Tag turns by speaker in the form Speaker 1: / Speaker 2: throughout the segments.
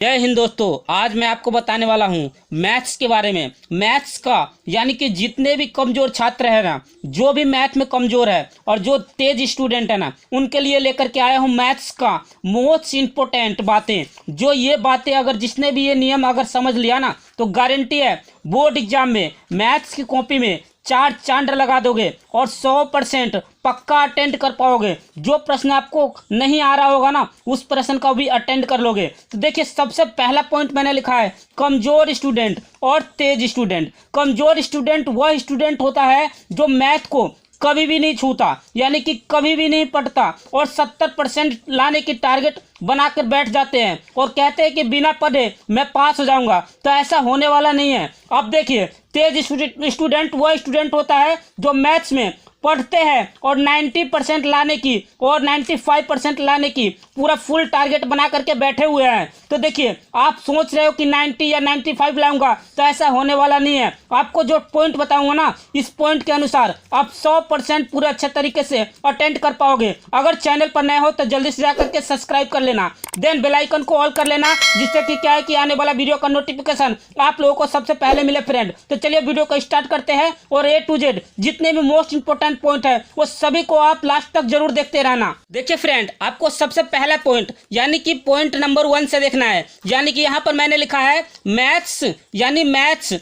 Speaker 1: जय हिंद दोस्तों। आज मैं आपको बताने वाला हूँ मैथ्स के बारे में। मैथ्स का यानी कि जितने भी कमज़ोर छात्र है ना, जो भी मैथ में कमज़ोर है और जो तेज स्टूडेंट है ना, उनके लिए लेकर के आया हूँ मैथ्स का मोस्ट इम्पोर्टेंट बातें। जो ये बातें अगर जिसने भी ये नियम अगर समझ लिया ना, तो गारंटी है बोर्ड एग्जाम में मैथ्स की कॉपी में चार चांद लगा दोगे और 100% पक्का अटेंड कर पाओगे। जो प्रश्न आपको नहीं आ रहा होगा ना, उस प्रश्न का भी अटेंड कर लोगे। तो देखिए, सबसे पहला पॉइंट मैंने लिखा है कमजोर स्टूडेंट और तेज स्टूडेंट। कमजोर स्टूडेंट वह स्टूडेंट होता है जो मैथ को कभी भी नहीं छूता, यानी कि कभी भी नहीं पढ़ता और 70% लाने की टारगेट बनाकर बैठ जाते हैं और कहते हैं कि बिना पढ़े मैं पास हो जाऊंगा। तो ऐसा होने वाला नहीं है। अब देखिए, तेज स्टूडेंट वह स्टूडेंट होता है जो मैथ्स में पढ़ते हैं और 90% लाने की और 95% लाने की पूरा फुल टारगेट बना करके बैठे हुए हैं। तो देखिए, आप सोच रहे हो कि 90 या 95 लाऊंगा, तो ऐसा होने वाला नहीं है। आपको जो पॉइंट बताऊंगा ना, इस पॉइंट के अनुसार आप 100% पूरे अच्छे तरीके से अटेंड कर पाओगे। अगर चैनल पर नए हो तो जल्दी से जाकर के सब्सक्राइब कर लेना, देन बेल आइकन को ऑल कर लेना, जिससे कि क्या है कि आने वाला वीडियो का नोटिफिकेशन आप लोगों को सबसे पहले मिले फ्रेंड। तो चलिए वीडियो को स्टार्ट करते हैं और A to Z जितने भी मोस्ट इंपोर्टेंट पॉइंट है वो सभी को आप लास्ट तक जरूर देखते रहना। देखिए फ्रेंड, आपको सबसे पहला पॉइंट यानी कि पॉइंट नंबर 1 से देखना है। यानी कि यहाँ पर मैंने लिखा है मैथ्स, यानी मैथ्स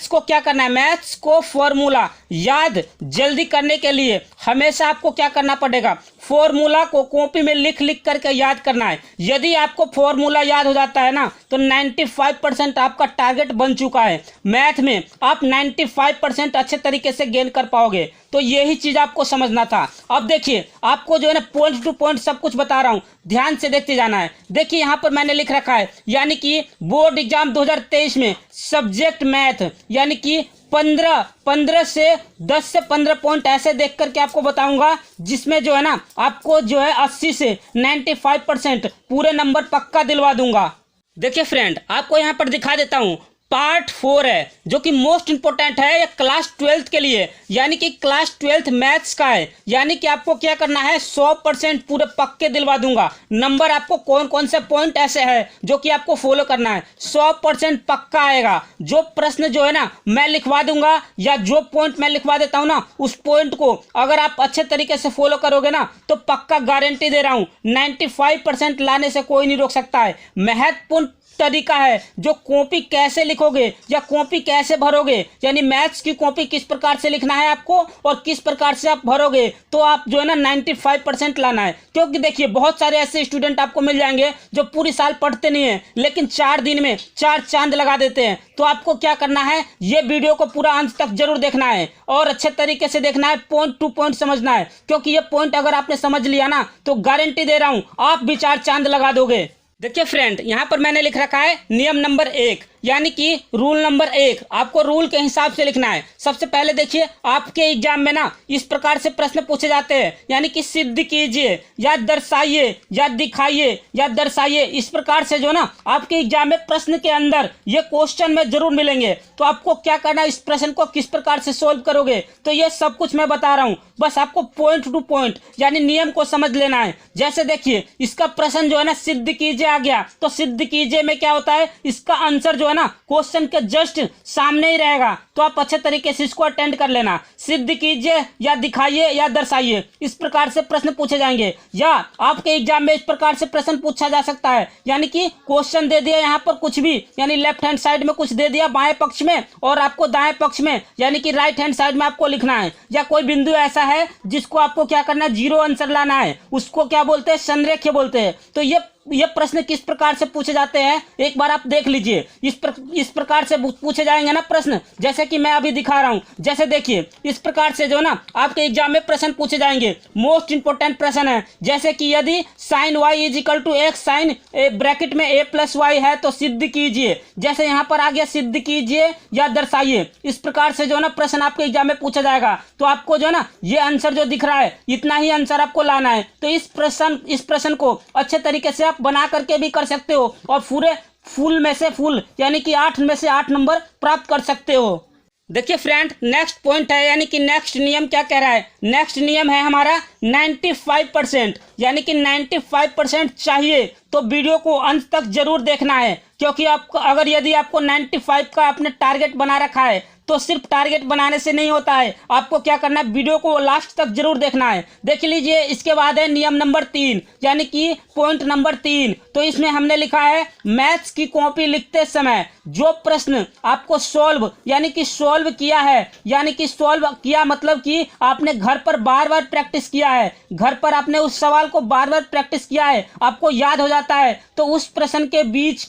Speaker 1: को क्या करना है, मैथ्स को फॉर्मूला याद जल्दी करने के लिए हमेशा आपको क्या करना पड़ेगा, फॉर्मूला को कॉपी में लिख लिख करके याद करना है। यदि आपको फॉर्मूला याद हो जाता है ना, तो 95% आपका टारगेट बन चुका है। मैथ में आप 95% अच्छे तरीके से गेन कर पाओगे। तो यही चीज आपको समझना था। अब देखिए, आपको जो है ना पॉइंट टू पॉइंट सब कुछ बता रहा हूं, ध्यान से देखते जाना है। देखिए, यहाँ पर मैंने लिख रखा है यानी कि बोर्ड एग्जाम 2023 में सब्जेक्ट मैथ, यानी कि 15 से 10 से 15 पॉइंट ऐसे देख करके आपको बताऊंगा, जिसमें जो है ना आपको जो है 80 से 95% पूरे नंबर पक्का दिलवा दूंगा। देखिए फ्रेंड, आपको यहाँ पर दिखा देता हूँ पार्ट 4 है, जो कि मोस्ट इंपोर्टेंट है ये क्लास 12th के लिए, यानी कि क्लास 12th मैथ्स का है। यानी कि आपको क्या करना है, 100% पूरे पक्के दिलवा दूंगा। नंबर आपको कौन कौन से पॉइंट ऐसे हैं जो कि आपको फॉलो करना है, 100% पक्का आएगा। जो प्रश्न जो है ना मैं लिखवा दूंगा, या जो पॉइंट मैं लिखवा देता हूँ ना, उस पॉइंट को अगर आप अच्छे तरीके से फॉलो करोगे ना, तो पक्का गारंटी दे रहा हूँ 95% लाने से कोई नहीं रोक सकता है। महत्वपूर्ण तरीका है जो कॉपी कैसे लिखोगे या कॉपी कैसे भरोगे, यानी मैथ्स की कॉपी किस प्रकार से लिखना है आपको और किस प्रकार से आप भरोगे, तो आप जो है ना 95% लाना है। क्योंकि देखिए, बहुत सारे ऐसे स्टूडेंट आपको मिल जाएंगे जो पूरी साल पढ़ते नहीं है, लेकिन 4 दिन में 4 चांद लगा देते हैं। तो आपको क्या करना है, ये वीडियो को पूरा अंत तक जरूर देखना है और अच्छे तरीके से देखना है, पॉइंट टू पॉइंट समझना है। क्योंकि ये पॉइंट अगर आपने समझ लिया ना, तो गारंटी दे रहा हूं आप भी 4 चांद लगा दोगे। देखिए फ्रेंड, यहाँ पर मैंने लिख रखा है नियम नंबर 1, यानी कि रूल नंबर 1। आपको रूल के हिसाब से लिखना है। सबसे पहले देखिए, आपके एग्जाम में ना इस प्रकार से प्रश्न पूछे जाते हैं, यानी कि सिद्ध कीजिए या दर्शाइए या दिखाइए या दर्शाइए। इस प्रकार से जो ना आपके एग्जाम में प्रश्न के अंदर ये क्वेश्चन में जरूर मिलेंगे। तो आपको क्या करना है, इस प्रश्न को किस प्रकार से सोल्व करोगे, तो ये सब कुछ मैं बता रहा हूँ। बस आपको पॉइंट टू पॉइंट यानी नियम को समझ लेना है। जैसे देखिए, इसका प्रश्न जो है ना सिद्ध कीजिए आ गया, तो सिद्ध कीजिए में क्या होता है, इसका आंसर जो है ना क्वेश्चन के जस्ट सामने ही रहेगा। तो आप अच्छे तरीके से इसको अटेंड कर लेना। सिद्ध कीजिए या दिखाइए या दर्शाइए, इस प्रकार से प्रश्न पूछे जाएंगे। या आपके एग्जाम में इस प्रकार से प्रश्न पूछा जा सकता है, यानी कि क्वेश्चन दे दिया यहाँ पर कुछ भी, यानी लेफ्ट हैंड साइड में कुछ दे दिया बाएं पक्ष में, और आपको दाएं पक्ष में यानी कि राइट हैंड साइड में आपको लिखना है। या कोई बिंदु ऐसा है जिसको आपको क्या करना है, 0 आंसर लाना है, उसको क्या बोलते हैं, संरेख्य बोलते हैं। तो ये प्रश्न किस प्रकार से पूछे जाते हैं, एक बार आप देख लीजिए। इस प्रकार से पूछे जाएंगे ना प्रश्न, जैसे कि मैं अभी दिखा रहा हूं। जैसे देखिए, इस प्रकार से जो ना आपके एग्जाम में प्रश्न पूछे जाएंगे। मोस्ट इंपोर्टेंट प्रश्न है, जैसे कि यदि sine y = x sine bracket में a+y है तो सिद्ध कीजिए। जैसे यहाँ पर आ गया सिद्ध कीजिए या दर्शाइए। इस प्रकार से जो ना प्रश्न आपके एग्जाम में पूछा जाएगा। तो आपको जो ना ये आंसर जो दिख रहा है, इतना ही आंसर आपको लाना है। तो इस प्रश्न को अच्छे तरीके से बना करके भी कर सकते हो और पूरे फुल में से फुल यानी कि 8 में से 8 नंबर प्राप्त कर सकते हो। देखिए फ्रेंड, नेक्स्ट पॉइंट है, यानी कि नेक्स्ट नियम क्या कह रहा है। नेक्स्ट नियम है हमारा 95%, यानी कि 95% चाहिए तो वीडियो को अंत तक जरूर देखना है, क्योंकि आपको अगर यदि आपको 95 का आपने टारगेट बना रखा है तो सिर्फ टारगेट बनाने से नहीं होता है, आपको क्या करना है, वीडियो को लास्ट तक जरूर देखना है। देख लीजिए, इसके बाद है नियम नंबर 3, यानी कि पॉइंट नंबर 3। तो इसमें हमने लिखा है मैथ्स की कॉपी लिखते समय जो प्रश्न आपको सॉल्व यानी कि सॉल्व किया है, यानी कि सॉल्व किया मतलब कि आपने घर पर बार बार प्रैक्टिस किया है, घर पर आपने उस सवाल को बार बार प्रैक्टिस किया है, आपको याद हो जाता है, तो उस प्रश्न के बीच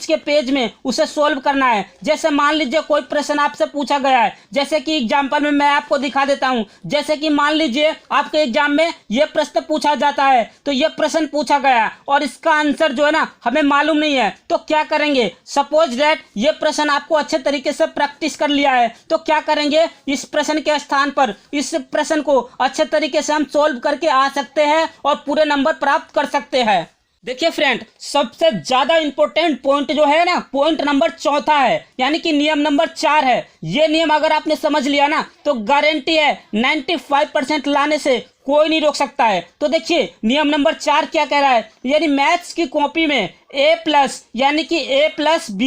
Speaker 1: के पेज में उसे सॉल्व करना है। जैसे मान लीजिए कोई प्रश्न आपसे पूछा गया है, जैसे कि एग्जाम्पल में मैं आपको दिखा देता हूं। जैसे कि मान लीजिए आपके एग्जाम में यह प्रश्न पूछा जाता है, तो यह प्रश्न पूछा गया और इसका आंसर जो है ना हमें मालूम नहीं है, तो क्या करेंगे। सपोज दैट ये प्रश्न आपको अच्छे तरीके से प्रैक्टिस कर लिया है, तो क्या करेंगे, इस प्रश्न के स्थान पर इस प्रश्न को अच्छे तरीके से हम सॉल्व करके आ सकते हैं और पूरे नंबर प्राप्त कर सकते हैं। देखिए फ्रेंड, सबसे ज्यादा इंपॉर्टेंट पॉइंट जो है ना, पॉइंट नंबर 4 है, यानी कि नियम नंबर 4 है। ये नियम अगर आपने समझ लिया ना तो गारंटी है 95% लाने से कोई नहीं रोक सकता है। तो देखिए नियम नंबर 4 क्या कह रहा है, यानी मैथ्स की कॉपी में A+ यानी कि A+B+C+D+E+F+G+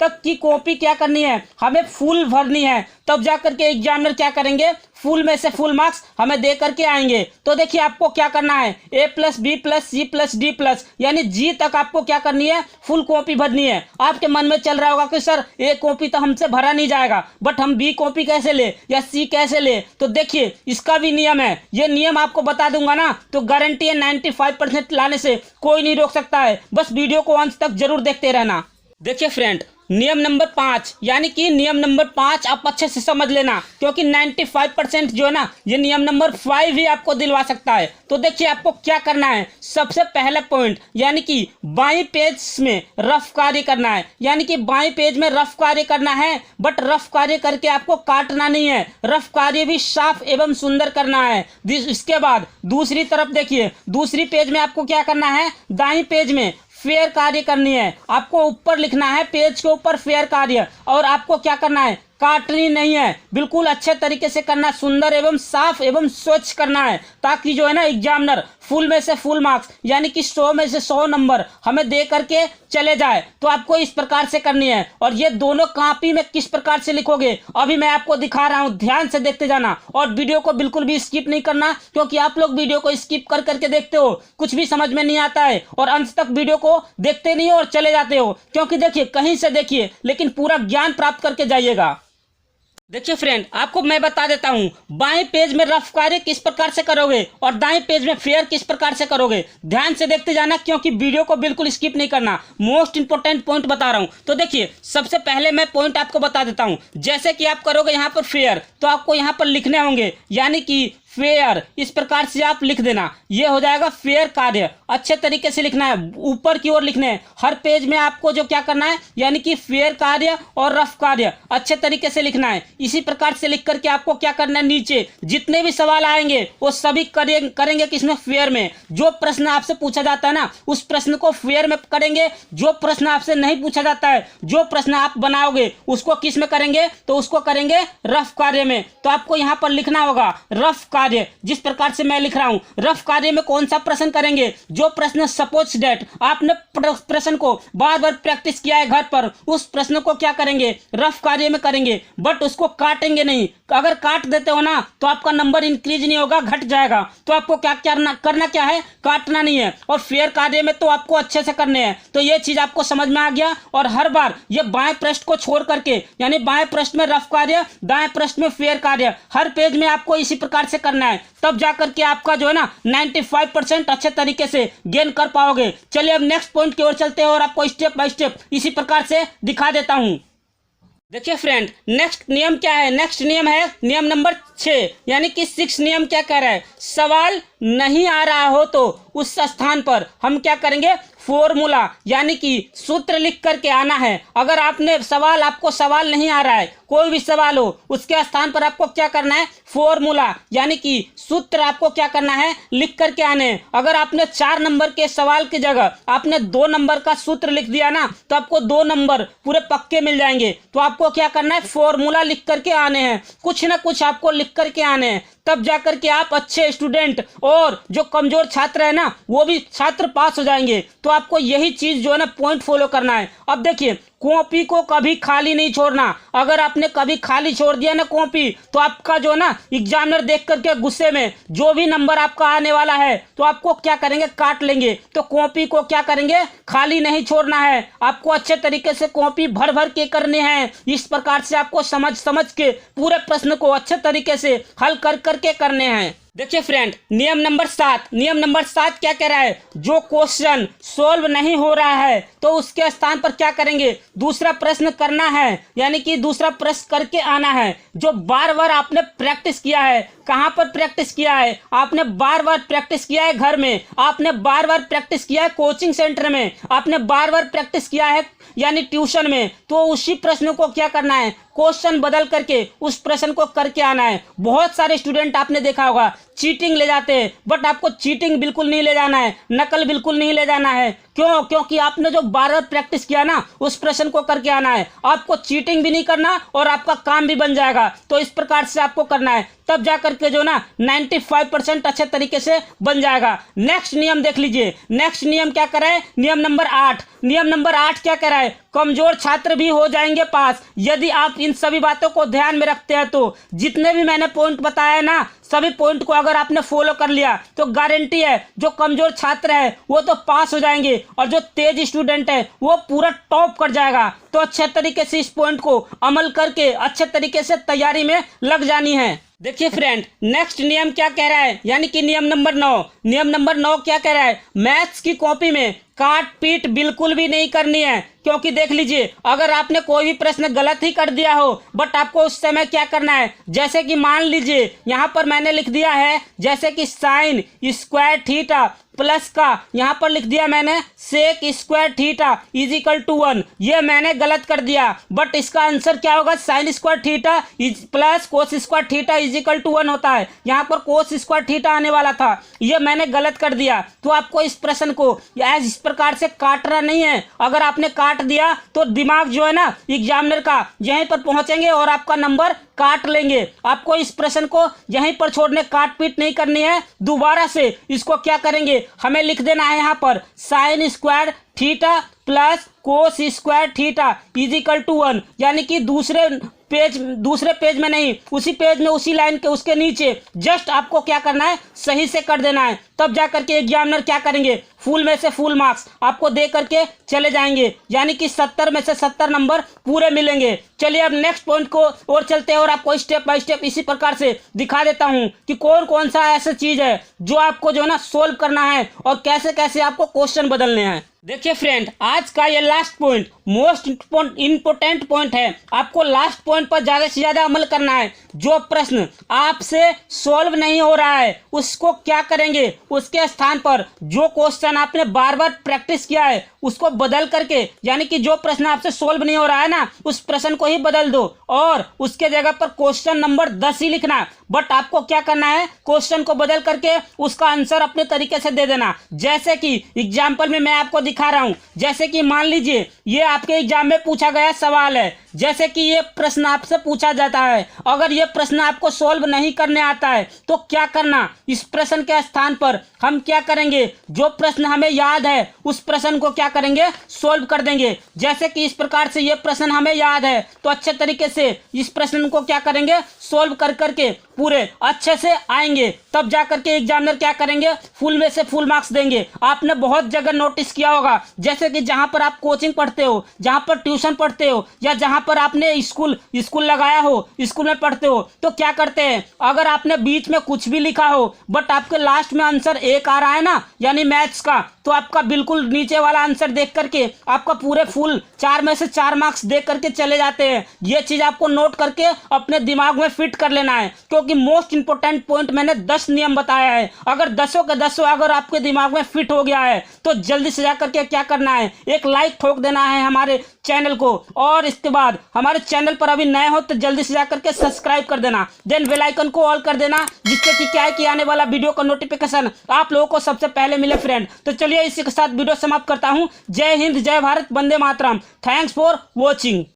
Speaker 1: तक की कॉपी क्या करनी है, हमें फुल भरनी है, तब जाकर के एग्जामिनर क्या करेंगे, फुल में से फुल मार्क्स हमें दे करके आएंगे। तो देखिए आपको क्या करना है, A+B+C+D+ यानी G तक आपको क्या करनी है, फुल कॉपी भरनी है। आपके मन में चल रहा होगा कि सर A कॉपी तो हमसे भरा नहीं जाएगा, बट हम B कॉपी कैसे ले या C कैसे ले। तो देखिए इसका भी नियम है, ये नियम आपको बता दूंगा ना तो गारंटी है 95% लाने से कोई नहीं रोक सकता है। बस वीडियो को अंत तक जरूर देखते रहना। देखिए फ्रेंड, नियम नंबर 5, यानी कि नियम नंबर 5 आप अच्छे से समझ लेना, क्योंकि 95% जो है ना ये नियम नंबर 5 ही आपको दिलवा सकता है। तो देखिए आपको क्या करना है, सबसे पहला पॉइंट यानी कि बाईं पेज में रफ कार्य करना है, यानी कि बाईं पेज में रफ कार्य करना है, बट रफ कार्य करके आपको काटना नहीं है, रफ कार्य भी साफ एवं सुंदर करना है। इसके बाद दूसरी तरफ देखिए, दूसरी पेज में आपको क्या करना है, दाईं पेज में फेयर कार्य करनी है, आपको ऊपर लिखना है पेज के ऊपर फेयर कार्य, और आपको क्या करना है, काटनी नहीं है, बिल्कुल अच्छे तरीके से करना, सुंदर एवं साफ एवं स्वच्छ करना है, ताकि जो है ना एग्जामिनर फुल में से फुल मार्क्स यानी कि 100 में से 100 नंबर हमें दे करके चले जाए। तो आपको इस प्रकार से करनी है, और ये दोनों कॉपी में किस प्रकार से लिखोगे अभी मैं आपको दिखा रहा हूं, ध्यान से देखते जाना और वीडियो को बिल्कुल भी स्किप नहीं करना, क्योंकि आप लोग वीडियो को स्किप कर करके देखते हो, कुछ भी समझ में नहीं आता है और अंत तक वीडियो को देखते नहीं हो और चले जाते हो। क्योंकि देखिए कहीं से देखिए लेकिन पूरा ज्ञान प्राप्त करके जाइएगा। देखिए फ्रेंड, आपको मैं बता देता हूं, बाएं पेज में रफ कार्य किस प्रकार से करोगे और दाएं पेज में फेयर किस प्रकार से करोगे, ध्यान से देखते जाना, क्योंकि वीडियो को बिल्कुल स्किप नहीं करना। मोस्ट इंपोर्टेंट पॉइंट बता रहा हूं। तो देखिए सबसे पहले मैं पॉइंट आपको बता देता हूं। जैसे कि आप करोगे यहाँ पर फेयर, तो आपको यहाँ पर लिखने होंगे, यानी कि फेयर, इस प्रकार से आप लिख देना, ये हो जाएगा फेयर कार्य। अच्छे तरीके से लिखना है, ऊपर की ओर लिखने हैं हर पेज में आपको जो क्या करना है, यानी कि फेयर कार्य और रफ कार्य अच्छे तरीके से लिखना है। इसी प्रकार से लिख करके आपको क्या करना है, नीचे जितने भी सवाल आएंगे वो सभी करेंगे किसमें, फेयर में। जो प्रश्न आपसे पूछा जाता है ना उस प्रश्न को फेयर में करेंगे, जो प्रश्न आपसे नहीं पूछा जाता है, जो प्रश्न आप बनाओगे उसको किस में करेंगे, तो उसको करेंगे रफ कार्य में। तो आपको यहाँ पर लिखना होगा रफ कार्य, जिस प्रकार से मैं लिख रहा हूं। रफ कार्य में कौन सा प्रश्न करेंगे, जो प्रश्न सपोज दैट आपने प्रश्न को बार बार प्रैक्टिस किया है घर पर, उस प्रश्न को क्या करेंगे, रफ कार्य में करेंगे, बट उसको काटेंगे नहीं। अगर काट देते हो ना तो आपका नंबर इंक्रीज नहीं होगा, घट जाएगा। तो आपको क्या करना क्या है, काटना नहीं है। और फेयर कार्य में तो आपको अच्छे से करने हैं। तो ये चीज आपको समझ में आ गया। और हर बार ये बाएं पृष्ठ को छोड़ करके, यानी बाएं पृष्ठ में रफ कार्य, दाएं पृष्ठ में फेयर कार्य, हर पेज में आपको इसी प्रकार से करना है, तब जाकर के आपका जो है ना 95% अच्छे तरीके से गेन कर पाओगे। चलिए अब नेक्स्ट पॉइंट की ओर चलते हैं और आपको स्टेप बाय स्टेप इसी प्रकार से दिखा देता हूं। देखिए फ्रेंड, नेक्स्ट नियम क्या है, नेक्स्ट नियम है नियम नंबर 6, यानी कि 6 नियम क्या कह रहा है, सवाल नहीं आ रहा हो तो उस स्थान पर हम क्या करेंगे, फॉर्मूला यानी कि सूत्र लिख करके आना है। अगर आपको सवाल नहीं आ रहा है, कोई भी सवाल हो, उसके स्थान पर आपको क्या करना है, फॉर्मूला यानी कि सूत्र आपको क्या करना है, लिख करके आने हैं। अगर आपने 4 नंबर के सवाल की जगह आपने 2 नंबर का सूत्र लिख दिया ना, तो आपको 2 नंबर पूरे पक्के मिल जाएंगे। तो आपको क्या करना है, फॉर्मूला लिख करके आने हैं, कुछ ना कुछ आपको लिख करके आने हैं, तब जाकर के आप अच्छे स्टूडेंट और जो कमजोर छात्र है ना, वो भी छात्र पास हो जाएंगे। तो आपको यही चीज जो है ना पॉइंट फॉलो करना है। अब देखिए, कॉपी को कभी खाली नहीं छोड़ना। अगर आपने कभी खाली छोड़ दिया ना कॉपी, तो आपका जो ना एग्जामिनर देख करके गुस्से में जो भी नंबर आपका आने वाला है, तो आपको क्या करेंगे, काट लेंगे। तो कॉपी को क्या करेंगे, खाली नहीं छोड़ना है। आपको अच्छे तरीके से कॉपी भर भर के करने हैं। इस प्रकार से आपको समझ के पूरे प्रश्न को अच्छे तरीके से हल कर करके करने हैं। देखिए फ्रेंड, नियम नंबर 7 क्या कह रहा है, जो क्वेश्चन सोल्व नहीं हो रहा है तो उसके स्थान पर क्या करेंगे, दूसरा प्रश्न करना है, यानी कि दूसरा प्रश्न करके आना है। जो बार बार आपने प्रैक्टिस किया है, कहाँ पर प्रैक्टिस किया है, आपने बार बार प्रैक्टिस किया है घर में, आपने बार बार प्रैक्टिस किया है कोचिंग सेंटर में, आपने बार बार प्रैक्टिस किया है यानी ट्यूशन में, तो उसी प्रश्न को क्या करना है, क्वेश्चन बदल करके उस प्रश्न को करके आना है। बहुत सारे स्टूडेंट आपने देखा होगा चीटिंग ले जाते हैं, बट आपको चीटिंग बिल्कुल नहीं ले जाना है, नकल बिल्कुल नहीं ले जाना है। क्यों? क्योंकि आपने जो बार बार प्रैक्टिस किया ना, उस प्रश्न को करके आना है। आपको चीटिंग भी नहीं करना और आपका काम भी बन जाएगा। तो इस प्रकार से आपको करना है, तब जाकर के जो ना 95% अच्छे तरीके से बन जाएगा। नेक्स्ट नियम देख लीजिए। नेक्स्ट नियम क्या कर रहा है, नियम नंबर 8। नियम नंबर 8 क्या कह रहा है, कमजोर छात्र भी हो जाएंगे पास यदि आप इन सभी बातों को ध्यान में रखते हैं। तो जितने भी मैंने पॉइंट बताया ना, सभी पॉइंट को अगर आपने फॉलो कर लिया तो गारंटी है जो कमजोर छात्र है वो तो पास हो जाएंगे और जो तेज स्टूडेंट है वो पूरा टॉप कर जाएगा। तो अच्छे तरीके से इस पॉइंट को अमल करके अच्छे तरीके से तैयारी में लग जानी है। देखिए फ्रेंड, नेक्स्ट नियम क्या कह रहा है, यानी कि नियम नंबर 9। नियम नंबर 9 क्या कह रहा है, मैथ्स की कॉपी में काट पीट बिल्कुल भी नहीं करनी है। क्योंकि देख लीजिए, अगर आपने कोई भी प्रश्न गलत ही कर दिया हो, बट आपको उस समय क्या करना है, जैसे कि मान लीजिए यहाँ पर मैंने लिख दिया है जैसे कि साइन स्क्वायर थीटा प्लस का यहाँ पर लिख दिया मैंने sec square theta is equal to 1, ये मैंने गलत कर दिया। बट इसका आंसर क्या होगा, sine square theta plus cos square theta is equal to 1 होता है। यहाँ पर कोस स्क्वायर थीटा आने वाला था, ये मैंने गलत कर दिया। तो आपको इस प्रश्न को इस प्रकार से काटना नहीं है। अगर आपने काट दिया तो दिमाग जो है ना एग्जामिनर का यहीं पर पहुंचेंगे और आपका नंबर काट लेंगे। आपको इस प्रश्न को यहीं पर छोड़ने, काट पीट नहीं करनी है। दोबारा से इसको क्या करेंगे, हमें लिख देना है यहाँ पर sine square theta plus cos square theta is equal to 1, यानी कि दूसरे पेज में नहीं, उसी पेज में उसी लाइन के उसके नीचे जस्ट आपको क्या करना है, सही से कर देना है। तब जाकर के एग्जामिनर क्या करेंगे, फुल में से फुल मार्क्स आपको दे करके चले जाएंगे, यानी कि 70 में से 70 नंबर पूरे मिलेंगे। चलिए अब नेक्स्ट पॉइंट को और चलते हैं और आपको स्टेप बाय स्टेप इसी प्रकार से दिखा देता हूं कि कौन कौन सा ऐसा चीज है जो आपको जो है ना सोल्व करना है और कैसे कैसे आपको क्वेश्चन बदलने हैं। देखिए फ्रेंड, आज का ये last point most important point है। आपको लास्ट पॉइंट पर ज्यादा से ज्यादा अमल करना है। जो प्रश्न आपसे सॉल्व नहीं हो रहा है उसको क्या करेंगे, उसके स्थान पर जो क्वेश्चन आपने बार बार प्रैक्टिस किया है उसको बदल करके, यानी कि जो प्रश्न आपसे सॉल्व नहीं हो रहा है ना, उस प्रश्न को ही बदल दो और उसके जगह पर क्वेश्चन नंबर 10 ही लिखना। बट आपको क्या करना है, क्वेश्चन को बदल करके उसका आंसर अपने तरीके से दे देना। जैसे कि एग्जाम्पल में मैं आपको दिखा रहा हूं, जैसे कि मान लीजिए ये आपके एग्जाम में पूछा गया सवाल है, जैसे कि ये प्रश्न आपसे पूछा जाता है। अगर ये प्रश्न आपको सॉल्व नहीं करने आता है तो क्या करना, इस प्रश्न के स्थान पर हम क्या करेंगे, जो प्रश्न हमें याद है उस प्रश्न को क्या करेंगे, सॉल्व कर देंगे। जैसे कि इस प्रकार से ये प्रश्न हमें याद है तो अच्छे तरीके से इस प्रश्न को क्या करेंगे, सॉल्व कर करके पूरे अच्छे से आएंगे। तब जाकर के एग्जामिनर क्या करेंगे, फुल में से फुल मार्क्स देंगे। आपने बहुत जगह नोटिस किया होगा, जैसे कि जहां पर आप कोचिंग पढ़ते हो, जहां पर ट्यूशन पढ़ते हो या जहां पर आपने स्कूल लगाया हो, स्कूल में पढ़ते हो, तो क्या करते हैं, अगर आपने बीच में कुछ भी लिखा हो बट आपके लास्ट में आंसर एक आ रहा है ना, यानी मैथ्स का, तो आपका बिल्कुल नीचे वाला आंसर देख करके आपका पूरे फुल 4 में से 4 मार्क्स देख करके चले जाते हैं। ये चीज आपको नोट करके अपने दिमाग में फिट कर लेना है, क्योंकि मोस्ट इंपोर्टेंट पॉइंट मैंने 10 नियम बताया है। अगर 10 के 10 अगर आपके दिमाग में फिट हो गया है तो जल्दी से जा करके क्या करना है, एक लाइक ठोक देना है हमारे चैनल को, और इसके बाद हमारे चैनल पर अभी नए हो तो जल्दी से जा करके सब्सक्राइब कर देना, देन बेल आइकन को ऑल कर देना, जिससे कि क्या है कि आने वाला वीडियो का नोटिफिकेशन आप लोगों को सबसे पहले मिले फ्रेंड। तो चलिए इसी के साथ वीडियो समाप्त करता हूं। जय हिंद, जय भारत, वंदे मातरम। Thanks for watching.